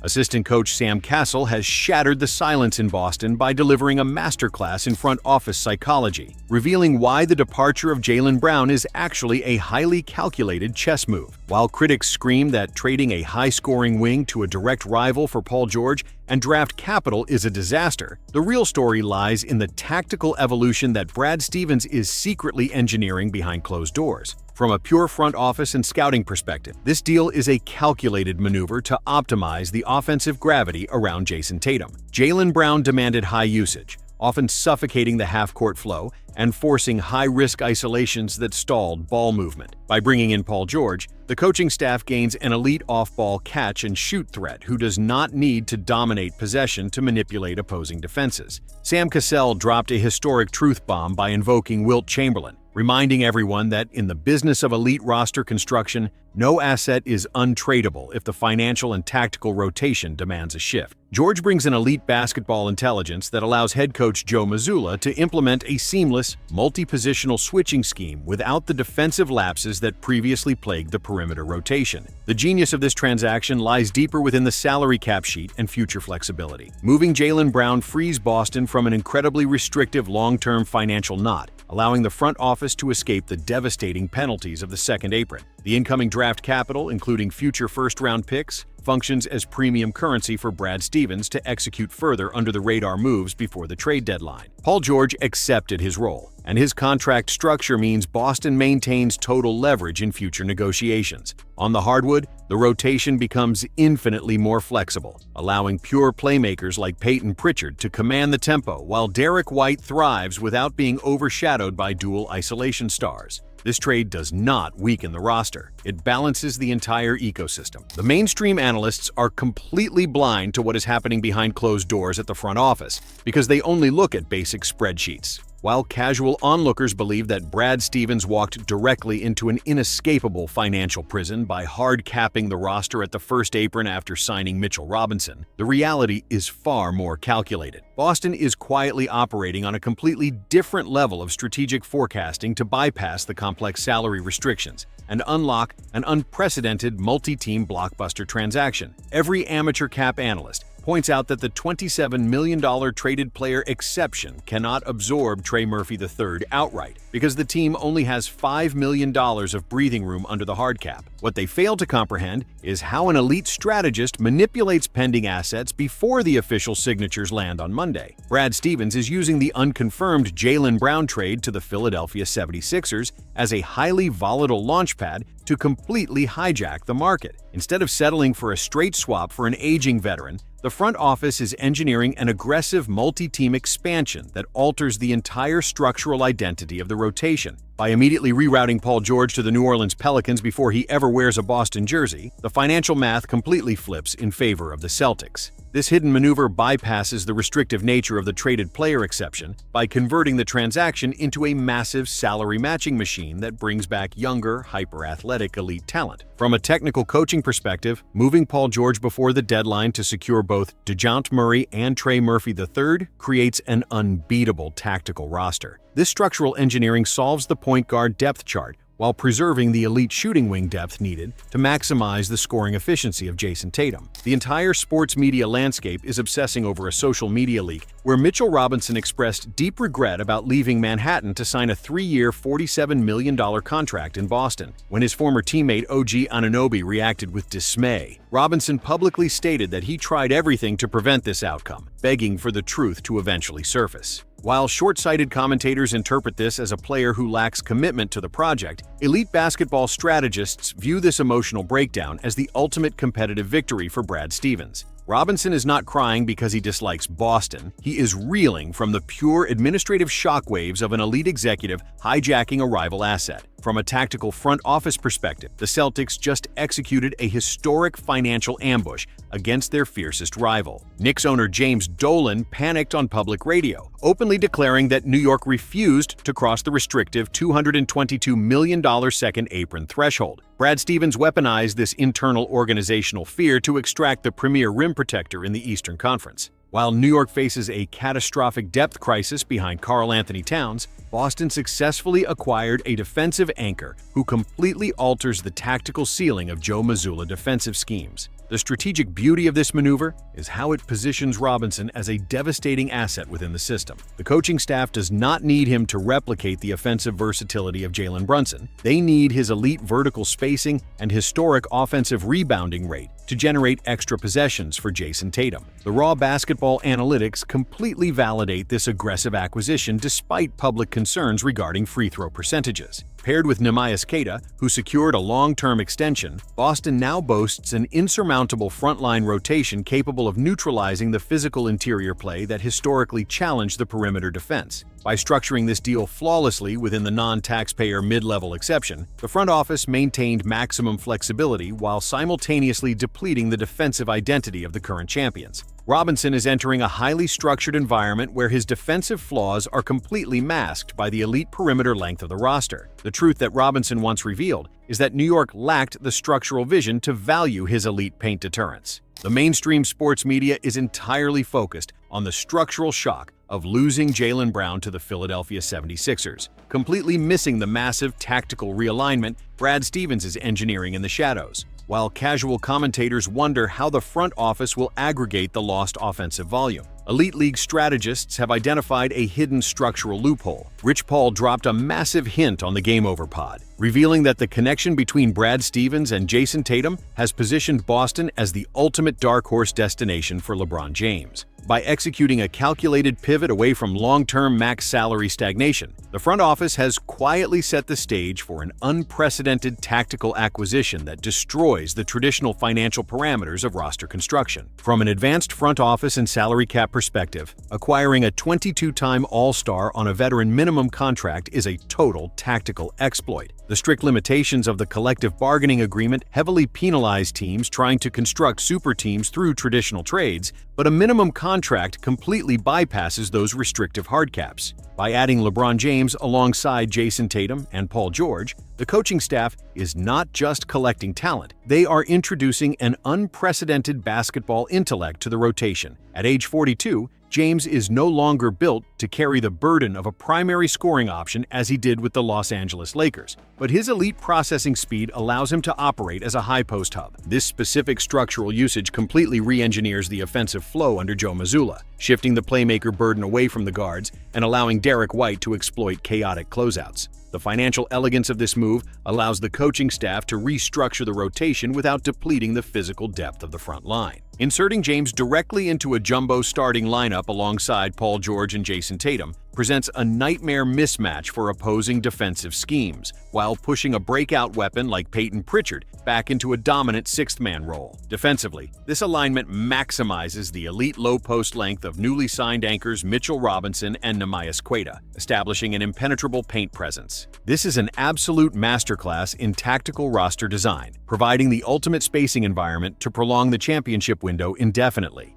Assistant coach Sam Cassell has shattered the silence in Boston by delivering a masterclass in front office psychology, revealing why the departure of Jaylen Brown is actually a highly calculated chess move. While critics scream that trading a high-scoring wing to a direct rival for Paul George and draft capital is a disaster, the real story lies in the tactical evolution that Brad Stevens is secretly engineering behind closed doors. From a pure front office and scouting perspective, this deal is a calculated maneuver to optimize the offensive gravity around Jayson Tatum. Jaylen Brown demanded high usage, often suffocating the half-court flow and forcing high-risk isolations that stalled ball movement. By bringing in Paul George, the coaching staff gains an elite off-ball catch-and-shoot threat who does not need to dominate possession to manipulate opposing defenses. Sam Cassell dropped a historic truth bomb by invoking Wilt Chamberlain, reminding everyone that in the business of elite roster construction, no asset is untradeable if the financial and tactical rotation demands a shift. George brings an elite basketball intelligence that allows head coach Joe Mazzulla to implement a seamless, multi-positional switching scheme without the defensive lapses that previously plagued the perimeter rotation. The genius of this transaction lies deeper within the salary cap sheet and future flexibility. Moving Jaylen Brown frees Boston from an incredibly restrictive long-term financial knot, allowing the front office to escape the devastating penalties of the second apron. The incoming draft capital, including future first-round picks, functions as premium currency for Brad Stevens to execute further under-the-radar moves before the trade deadline. Paul George accepted his role, and his contract structure means Boston maintains total leverage in future negotiations. On the hardwood, the rotation becomes infinitely more flexible, allowing pure playmakers like Peyton Pritchard to command the tempo while Derek White thrives without being overshadowed by dual isolation stars. This trade does not weaken the roster. It balances the entire ecosystem. The mainstream analysts are completely blind to what is happening behind closed doors at the front office because they only look at basic spreadsheets, while casual onlookers believe that Brad Stevens walked directly into an inescapable financial prison by hard-capping the roster at the first apron after signing Mitchell Robinson. The reality is far more calculated. Boston is quietly operating on a completely different level of strategic forecasting to bypass the complex salary restrictions and unlock an unprecedented multi-team blockbuster transaction. Every amateur cap analyst points out that the $27 million traded player exception cannot absorb Trey Murphy III outright because the team only has $5 million of breathing room under the hard cap. What they fail to comprehend is how an elite strategist manipulates pending assets before the official signatures land on Monday. Brad Stevens is using the unconfirmed Jaylen Brown trade to the Philadelphia 76ers as a highly volatile launchpad to completely hijack the market. Instead of settling for a straight swap for an aging veteran, the front office is engineering an aggressive multi-team expansion that alters the entire structural identity of the rotation. By immediately rerouting Paul George to the New Orleans Pelicans before he ever wears a Boston jersey, the financial math completely flips in favor of the Celtics. This hidden maneuver bypasses the restrictive nature of the traded player exception by converting the transaction into a massive salary matching machine that brings back younger, hyper-athletic elite talent. From a technical coaching perspective, moving Paul George before the deadline to secure both DeJounte Murray and Trey Murphy III creates an unbeatable tactical roster. This structural engineering solves the point guard depth chart while preserving the elite shooting wing depth needed to maximize the scoring efficiency of Jayson Tatum. The entire sports media landscape is obsessing over a social media leak where Mitchell Robinson expressed deep regret about leaving Manhattan to sign a 3-year, $47 million contract in Boston. When his former teammate OG Anunoby reacted with dismay, Robinson publicly stated that he tried everything to prevent this outcome, begging for the truth to eventually surface. While short-sighted commentators interpret this as a player who lacks commitment to the project, elite basketball strategists view this emotional breakdown as the ultimate competitive victory for Brad Stevens. Robinson is not crying because he dislikes Boston. He is reeling from the pure administrative shockwaves of an elite executive hijacking a rival asset. From a tactical front office perspective, the Celtics just executed a historic financial ambush against their fiercest rival. Knicks owner James Dolan panicked on public radio, openly declaring that New York refused to cross the restrictive $222 million second apron threshold. Brad Stevens weaponized this internal organizational fear to extract the premier rim protector in the Eastern Conference. While New York faces a catastrophic depth crisis behind Karl Anthony Towns, Boston successfully acquired a defensive anchor who completely alters the tactical ceiling of Joe Mazzulla defensive schemes. The strategic beauty of this maneuver is how it positions Robinson as a devastating asset within the system. The coaching staff does not need him to replicate the offensive versatility of Jalen Brunson. They need his elite vertical spacing and historic offensive rebounding rate to generate extra possessions for Jayson Tatum. The raw basketball analytics completely validate this aggressive acquisition despite public concerns regarding free throw percentages. Paired with Neemias Queta, who secured a long-term extension, Boston now boasts an insurmountable frontline rotation capable of neutralizing the physical interior play that historically challenged the perimeter defense. By structuring this deal flawlessly within the non-taxpayer mid-level exception, the front office maintained maximum flexibility while simultaneously depleting the defensive identity of the current champions. Robinson is entering a highly structured environment where his defensive flaws are completely masked by the elite perimeter length of the roster. The truth that Robinson once revealed is that New York lacked the structural vision to value his elite paint deterrence. The mainstream sports media is entirely focused on the structural shock of losing Jaylen Brown to the Philadelphia 76ers, completely missing the massive tactical realignment Brad Stevens is engineering in the shadows, while casual commentators wonder how the front office will aggregate the lost offensive volume. Elite League strategists have identified a hidden structural loophole. Rich Paul dropped a massive hint on the Game Over pod, revealing that the connection between Brad Stevens and Jayson Tatum has positioned Boston as the ultimate dark horse destination for LeBron James. By executing a calculated pivot away from long-term max salary stagnation, the front office has quietly set the stage for an unprecedented tactical acquisition that destroys the traditional financial parameters of roster construction. From an advanced front office and salary cap perspective, acquiring a 22-time All-Star on a veteran minimum contract is a total tactical exploit. The strict limitations of the collective bargaining agreement heavily penalize teams trying to construct super teams through traditional trades, but a minimum contract completely bypasses those restrictive hard caps. By adding LeBron James alongside Jayson Tatum and Paul George, the coaching staff is not just collecting talent, they are introducing an unprecedented basketball intellect to the rotation. At age 42, James is no longer built to carry the burden of a primary scoring option as he did with the Los Angeles Lakers, but his elite processing speed allows him to operate as a high-post hub. This specific structural usage completely re-engineers the offensive flow under Joe Mazzulla, shifting the playmaker burden away from the guards and allowing Derek White to exploit chaotic closeouts. The financial elegance of this move allows the coaching staff to restructure the rotation without depleting the physical depth of the front line. Inserting James directly into a jumbo starting lineup alongside Paul George and Jayson Tatum presents a nightmare mismatch for opposing defensive schemes, while pushing a breakout weapon like Peyton Pritchard back into a dominant sixth-man role. Defensively, this alignment maximizes the elite low-post length of newly signed anchors Mitchell Robinson and Neemias Queta, establishing an impenetrable paint presence. This is an absolute masterclass in tactical roster design, providing the ultimate spacing environment to prolong the championship window indefinitely.